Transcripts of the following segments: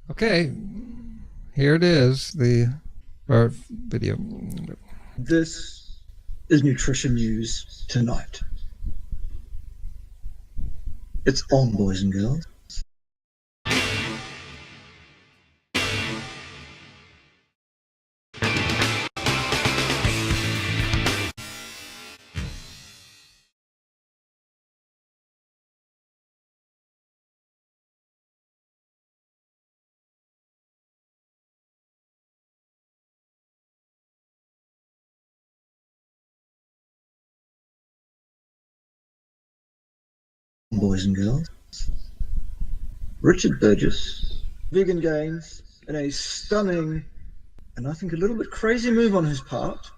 Okay, here it is, our video. This is nutrition news tonight. It's on, boys and girls. Boys and girls. Richard Burgess, VeganGains, in a stunning and I think a little bit crazy move on his part,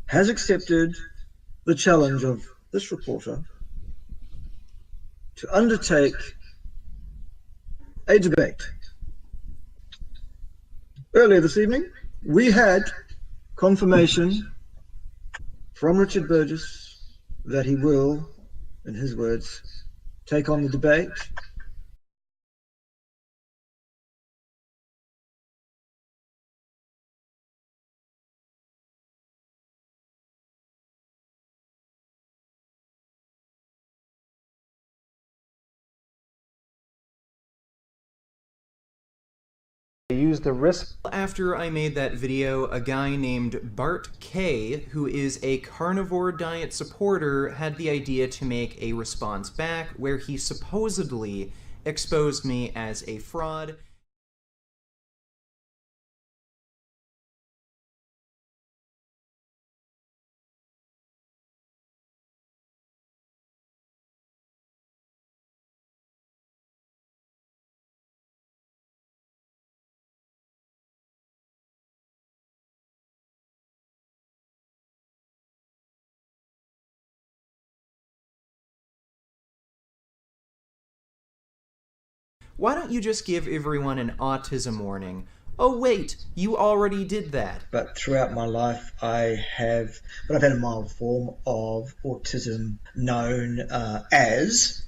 has accepted the challenge of this reporter to undertake a debate. Earlier this evening, we had confirmation from Richard Burgess that he will, in his words, take on the debate. Use the risk. After I made that video, a guy named Bart Kay, who is a carnivore diet supporter, had the idea to make a response back where he supposedly exposed me as a fraud. Why don't you just give everyone an autism warning? Oh wait, you already did that. But throughout my life, I've had a mild form of autism known as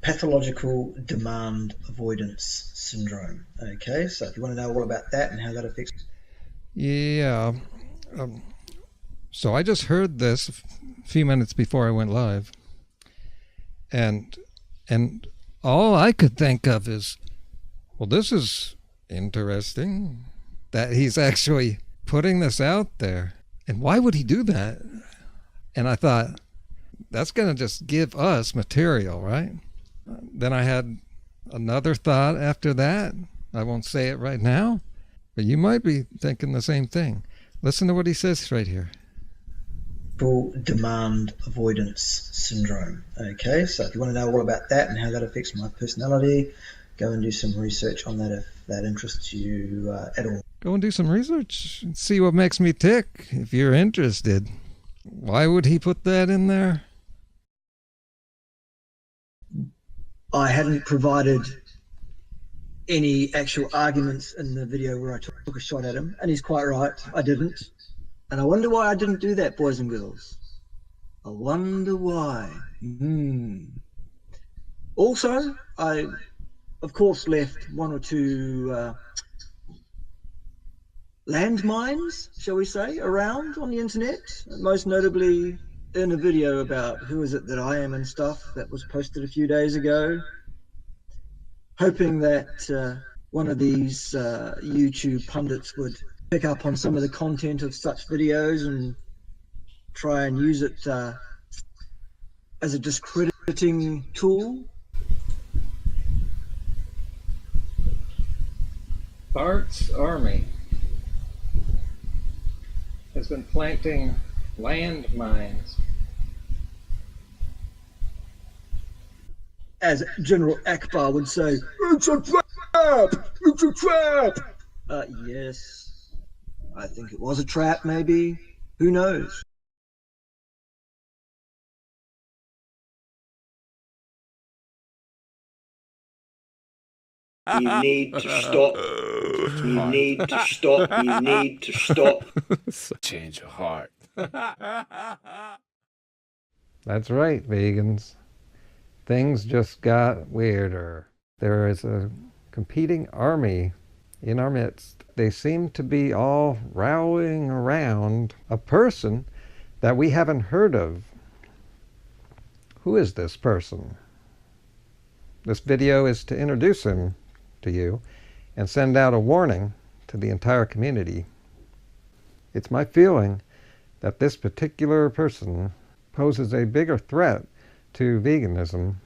pathological demand avoidance syndrome. Okay, so if you want to know all about that and how that affects. Yeah. So I just heard this a few minutes before I went live, and all I could think of is, well, this is interesting that he's actually putting this out there. And why would he do that? And I thought, that's going to just give us material, right? Then I had another thought after that. I won't say it right now, but you might be thinking the same thing. Listen to what he says right here. Demand avoidance syndrome. Okay, so if you want to know all about that and how that affects my personality, go and do some research on that if that interests you at all. Go and do some research and see what makes me tick if you're interested. Why would he put that in there? I hadn't provided any actual arguments in the video where I took a shot at him, and he's quite right, I didn't. And I wonder why I didn't do that, boys and girls. I wonder why. Also, I, of course, left one or two landmines, shall we say, around on the internet, most notably in a video about who is it that I am and stuff that was posted a few days ago, hoping that one of these YouTube pundits would pick up on some of the content of such videos and try and use it as a discrediting tool. Bart's army has been planting landmines. As General Akbar would say, it's a trap! It's a trap! Yes. I think it was a trap, maybe. Who knows? You need to stop. You need to stop. You need to stop. Change your heart. That's right, vegans. Things just got weirder. There is a competing army in our midst. They seem to be all rallying around a person that we haven't heard of. Who is this person? This video is to introduce him to you and send out a warning to the entire community. It's my feeling that this particular person poses a bigger threat to veganism.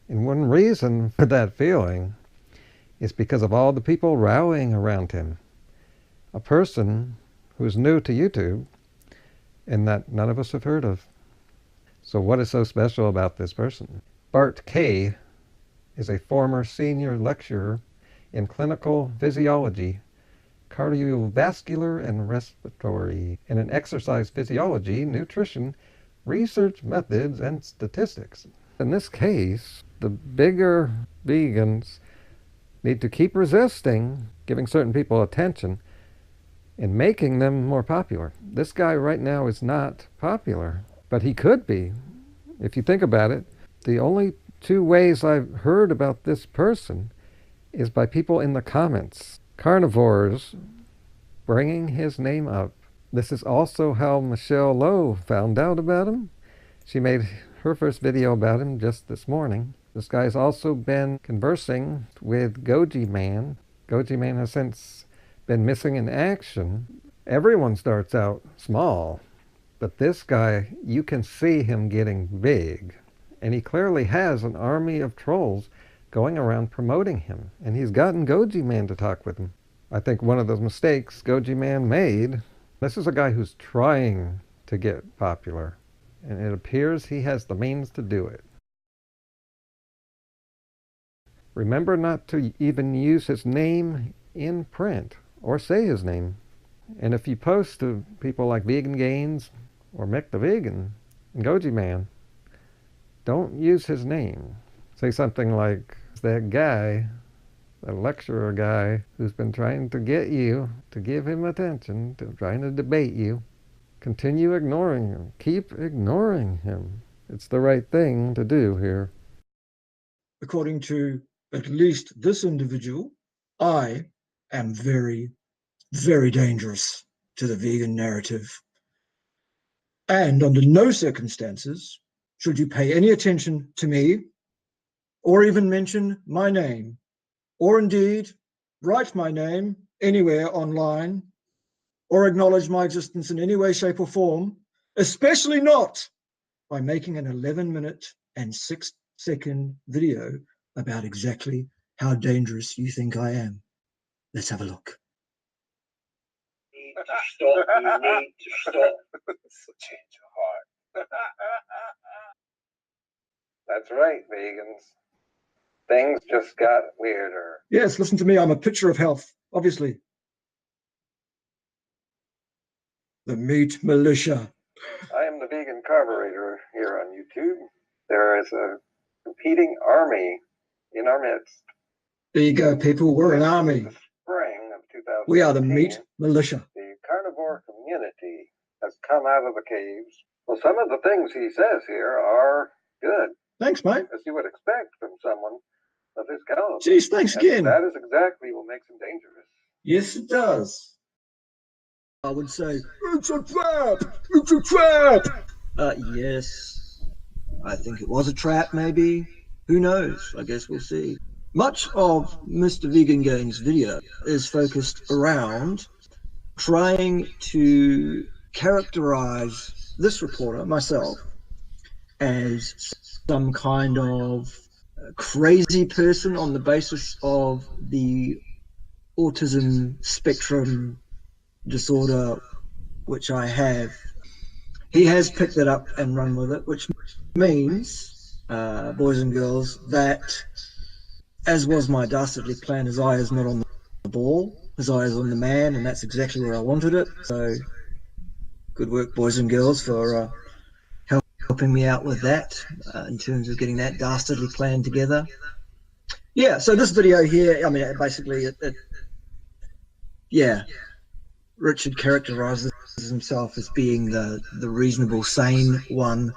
And one reason for that feeling is because of all the people rallying around him. A person who's new to YouTube and that none of us have heard of. So what is so special about this person? Bart Kay is a former senior lecturer in clinical physiology, cardiovascular and respiratory, and in exercise physiology, nutrition, research methods, and statistics. In this case, the bigger vegans need to keep resisting giving certain people attention and making them more popular. This guy right now is not popular, but he could be. If you think about it, the only two ways I've heard about this person is by people in the comments. Carnivores bringing his name up. This is also how Michelle Lowe found out about him. She made her first video about him just this morning. This guy's also been conversing with Goji Man. Goji Man has since been missing in action. Everyone starts out small, but this guy, you can see him getting big. And he clearly has an army of trolls going around promoting him. And he's gotten Goji Man to talk with him. I think one of those mistakes Goji Man made, this is a guy who's trying to get popular. And it appears he has the means to do it. Remember not to even use his name in print or say his name. And if you post to people like VeganGains or Mick the Vegan and Goji Man, don't use his name. Say something like, that guy, that lecturer guy who's been trying to get you to give him attention, trying to debate you. Continue ignoring him. Keep ignoring him. It's the right thing to do here. According to at least this individual, I am very, very dangerous to the vegan narrative. And under no circumstances should you pay any attention to me, or even mention my name, or indeed write my name anywhere online, or acknowledge my existence in any way, shape, or form, especially not by making an 11-minute and 6-second video about exactly how dangerous you think I am. Let's have a look. You need to stop. You need to stop. Change your heart. That's right, vegans. Things just got weirder. Yes, listen to me. I'm a picture of health, obviously. The meat militia. I am the vegan carburetor here on YouTube. There is a competing army in our midst. There you go, people. We're an army. The spring of 2000. We are the meat militia. The carnivore community has come out of the caves. Well, some of the things he says here are good, Thanks, mate. as you would expect from someone of his caliber. Geez, thanks And again. that is exactly what makes him dangerous. Yes, it does. I would say, it's a trap! It's a trap! Yes. I think it was a trap, maybe. Who knows? I guess we'll see. Much of Mr. VeganGains' video is focused around trying to characterize this reporter, myself, as some kind of crazy person on the basis of the autism spectrum disorder which I have. He has picked it up and run with it, which means, boys and girls, that, as was my dastardly plan, his eye is not on the ball, his eye is on the man, and that's exactly where I wanted it. So good work, boys and girls, for helping me out with that in terms of getting that dastardly plan together. Yeah, so this video here, I mean, basically, yeah, Richard characterizes himself as being the reasonable, sane one